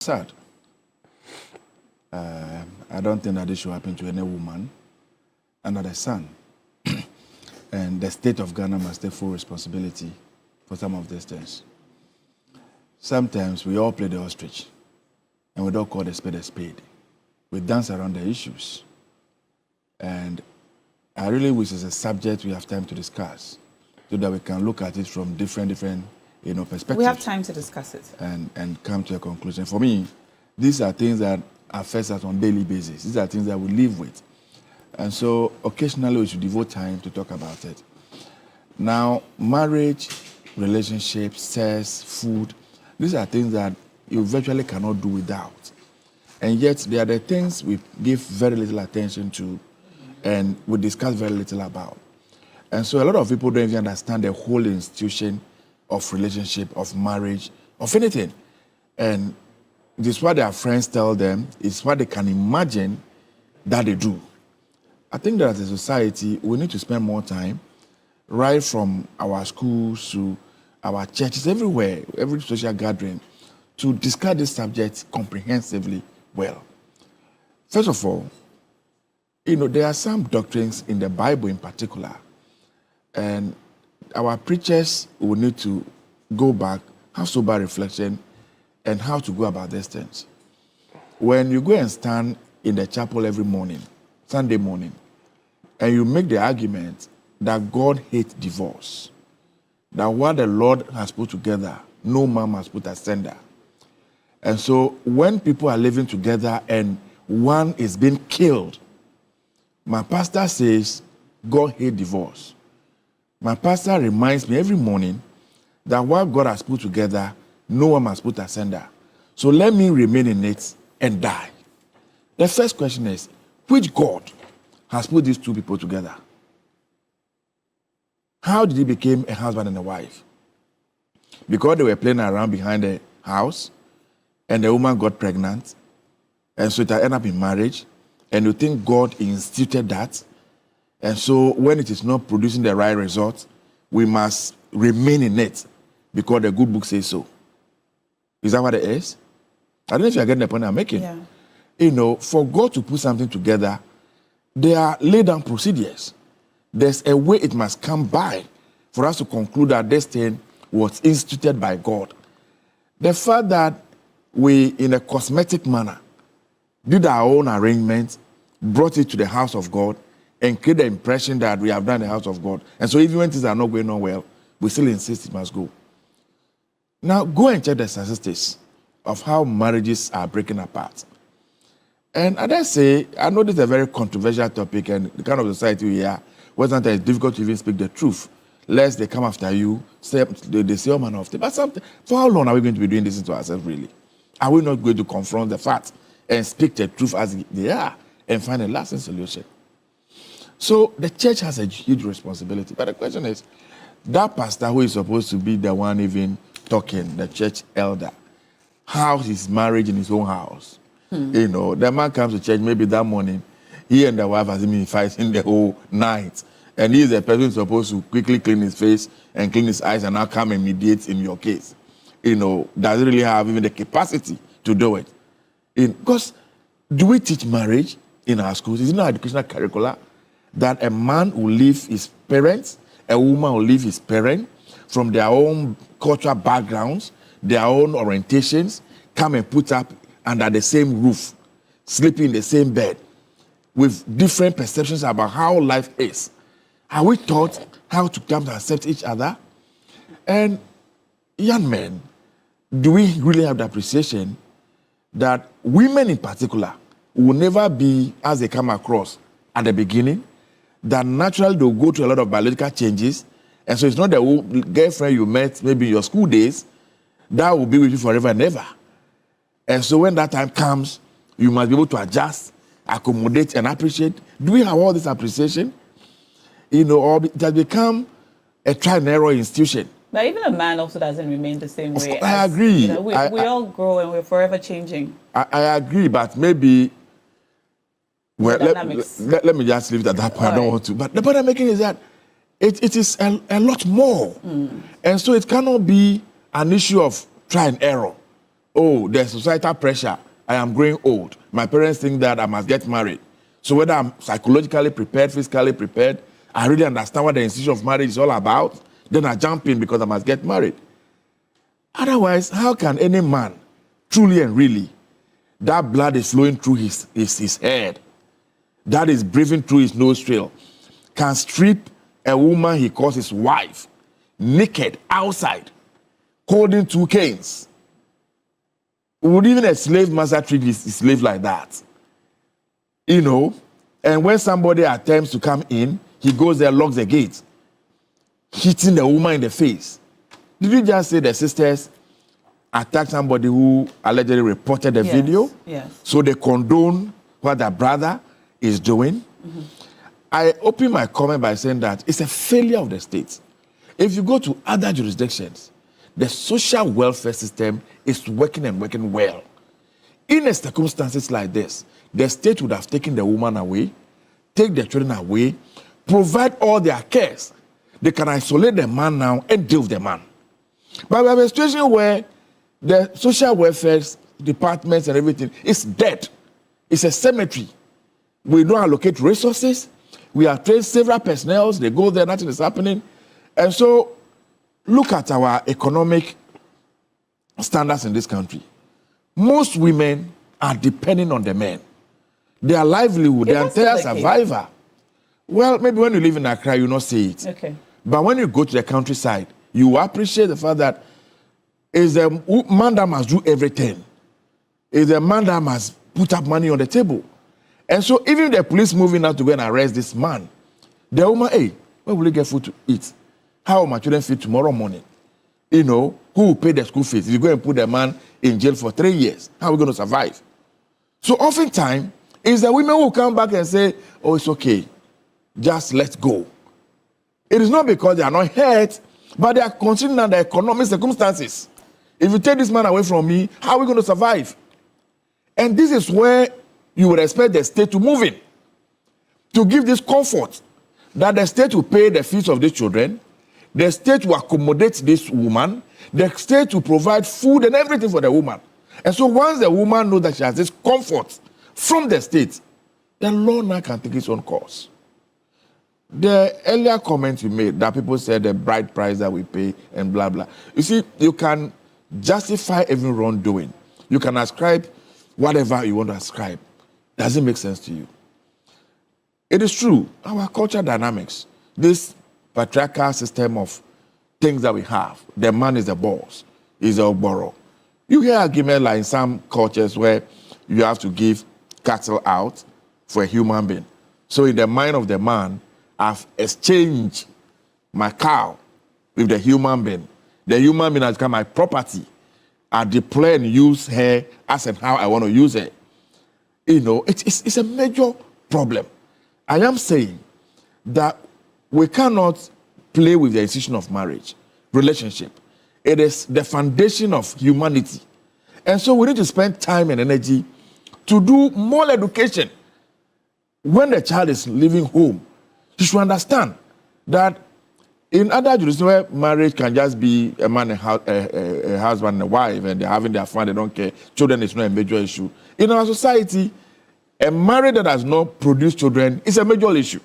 Sad. I don't think that this should happen to any woman under the sun. And the state of Ghana must take full responsibility for some of these things. Sometimes we all play the ostrich and we don't call the spade a spade. We dance around the issues. And I really wish it's a subject we have time to discuss so that we can look at it from different perspectives. We have time to discuss it. And come to a conclusion. For me, these are things that affect us on a daily basis. These are things that we live with. And so occasionally we should devote time to talk about it. Now, marriage, relationships, sex, food, these are things that you virtually cannot do without. And yet, they are the things we give very little attention to and we discuss very little about. And so a lot of people don't even understand the whole institution of relationship, of marriage, of anything. And this is what their friends tell them, it's what they can imagine that they do. I think that as a society, we need to spend more time, right from our schools to our churches, everywhere, every social gathering, to discuss this subject comprehensively well. First of all, there are some doctrines in the Bible in particular, and our preachers will need to go back, have sober reflection, and how to go about these things. When you go and stand in the chapel every morning, Sunday morning, and you make the argument that God hates divorce, that what the Lord has put together, no man must put asunder. And so when people are living together and one is being killed, my pastor says God hates divorce. My pastor reminds me every morning that what God has put together, no one must put asunder. So let me remain in it and die. The first question is, which God has put these two people together? How did he become a husband and a wife? Because they were playing around behind the house and the woman got pregnant, and so it ended up in marriage, and you think God instituted that, and so when it is not producing the right result, we must remain in it because the good book says so. Is that what it is? I don't know if you're getting the point I'm making. Yeah. For God to put something together, there are laid down procedures. There's a way it must come by for us to conclude that this thing was instituted by God. The fact that we, in a cosmetic manner, did our own arrangement, brought it to the house of God, and create the impression that we have done the house of God. And so even when things are not going on well, we still insist it must go. Now, go and check the statistics of how marriages are breaking apart. And I dare say, I know this is a very controversial topic and the kind of society we are, where sometimes it's difficult to even speak the truth, lest they come after you, they say all manner of things. But for how long are we going to be doing this to ourselves, really? Are we not going to confront the facts and speak the truth as they are and find a lasting solution? So the church has a huge responsibility. But the question is, that pastor who is supposed to be the one even talking, the church elder, how's his marriage in his own house? The man comes to church maybe that morning, he and the wife has been fighting the whole night. And he is the person who's supposed to quickly clean his face and clean his eyes and now come and mediate in your case. Doesn't really have even the capacity to do it. Because do we teach marriage in our schools? Is it not educational curricula that a man will leave his parents, a woman will leave his parent from their own cultural backgrounds, their own orientations, come and put up under the same roof, sleeping in the same bed, with different perceptions about how life is? Are we taught how to come to accept each other? And young men, do we really have the appreciation that women in particular will never be as they come across at the beginning, that naturally they'll go through a lot of biological changes, and so it's not the girlfriend you met maybe in your school days that will be with you forever and ever. And so when that time comes, you must be able to adjust, accommodate, and appreciate. Do we have all this appreciation? Or it has become a trial and error institution. But even a man also doesn't remain the same way. I agree. We all grow and we're forever changing. I agree, but maybe... Well, let me just leave it at that point. I don't want to. But the point I'm making is that it is a lot more. And so it cannot be an issue of try and error. oh, there's societal pressure. I am growing old. My parents think that I must get married. So whether I'm psychologically prepared, physically prepared, I really understand what the institution of marriage is all about, then I jump in because I must get married. Otherwise, how can any man, truly and really, that blood is flowing through his head, that is breathing through his nostril, can strip a woman he calls his wife, naked, outside, holding 2 canes? Would even a slave master treat his slave like that? You know, and when somebody attempts to come in, he goes there, locks the gate, hitting the woman in the face. Did you just say the sisters attacked somebody who allegedly reported the video? Yes. So they condone what their brother is doing? Mm-hmm. I open my comment by saying that it's a failure of the state. If you go to other jurisdictions, the social welfare system is working and working well. In a circumstances like this, the state would have taken the woman away, take the children away, provide all their cares. They can isolate the man now and deal with the man. But we have a situation where the social welfare departments and everything is dead. It's a cemetery. We don't allocate resources. We have trained several personnel. They go there, nothing is happening. And so, look at our economic standards in this country. Most women are depending on the men. Their livelihood, their entire survivor. Well, maybe when you live in Accra, you not see it. Okay. But when you go to the countryside, you appreciate the fact that it's the man that must do everything. It's the man that must put up money on the table. And so even the police moving out to go and arrest this man, the woman, hey, where will you get food to eat? How will my children feed tomorrow morning? You know, who will pay the school fees? If you go and put the man in jail for 3 years, how are we going to survive? So oftentimes, it's the women who come back and say, oh, it's okay, just let go. It is not because they are not hurt, but they are considering the economic circumstances. If you take this man away from me, how are we going to survive? And this is where you would expect the state to move in, to give this comfort, that the state will pay the fees of these children, the state will accommodate this woman, the state will provide food and everything for the woman. And so once the woman knows that she has this comfort from the state, the law now can take its own course. The earlier comment you made that people said the bride price that we pay and blah, blah. You see, you can justify every wrongdoing. You can ascribe whatever you want to ascribe. Does it make sense to you? It is true. Our culture dynamics, this patriarchal system of things that we have, the man is the boss, is a borrow. You hear argument like in some cultures where you have to give cattle out for a human being. So in the mind of the man, I've exchanged my cow with the human being. The human being has become my property. I deploy and use her as and how I want to use her. You know, it's a major problem. I am saying that we cannot play with the institution of marriage, relationship. It is the foundation of humanity. And so we need to spend time and energy to do more education. When the child is leaving home, you should understand that in other jurisdictions where marriage can just be a man, a husband and a wife, and they're having their fun, they don't care, children is not a major issue. In our society, a marriage that has not produced children is a major issue.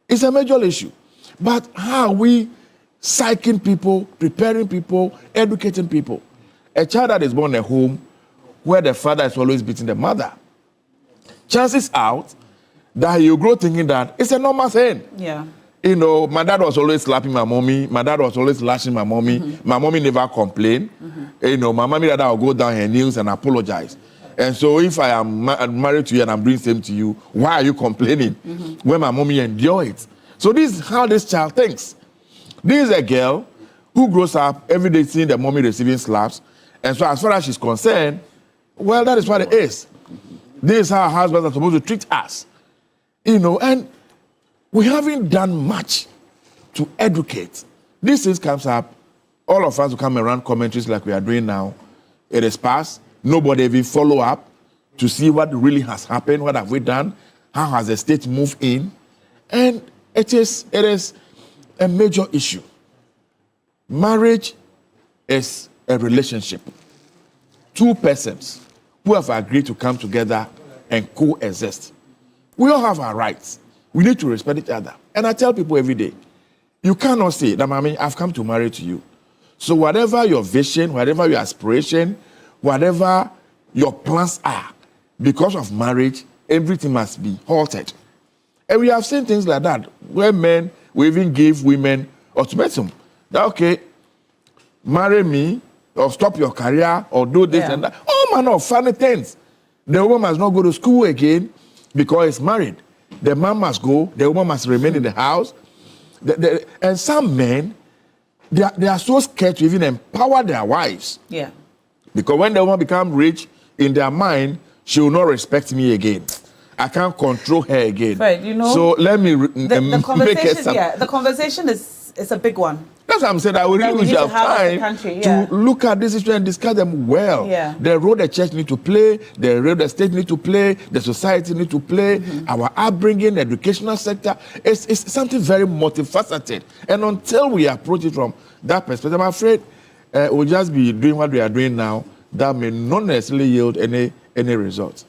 It's a major issue. But how are we psyching people, preparing people, educating people? A child that is born at home where the father is always beating the mother, chances out that you grow thinking that it's a normal thing. Yeah. You know, my dad was always slapping my mommy. My dad was always lashing my mommy. Mm-hmm. My mommy never complained. Mm-hmm. You know, my mommy that I will go down her knees and apologize. And so if I am married to you and I'm doing the same to you, why are you complaining when my mommy endure it? So this is how this child thinks. This is a girl who grows up every day seeing the mommy receiving slaps. And so as far as she's concerned, well, that is what it is. This is how husbands are supposed to treat us. You know, and we haven't done much to educate. This thing comes up, all of us will come around commentaries like we are doing now. It is past. Nobody even follow up to see what really has happened, what have we done, how has the state moved in. And it is a major issue. Marriage is a relationship. two persons who have agreed to come together and coexist. We all have our rights. We need to respect each other. And I tell people every day, you cannot say that, Mommy, I've come to marry to you. So whatever your vision, whatever your aspiration, whatever your plans are, because of marriage, everything must be halted. And we have seen things like that, where men will even give women ultimatum. That, okay, marry me, or stop your career, or do this and that. All manner of funny things. The woman must not go to school again because he's married. The man must go, the woman must remain in the house. And some men, they are so scared to even empower their wives. Yeah. Because when the woman becomes rich, in their mind, she will not respect me again. I can't control her again. Right, you know. So let me the conversation, make it the conversation is a big one. That's what I'm saying. I will really have time to look at this issue and discuss them well. Yeah. The role the church need to play, the role the state need to play, the society need to play, our upbringing, educational sector. It's something very multifaceted. And until we approach it from that perspective, I'm afraid we'll just be doing what we are doing now. That may not necessarily yield any results.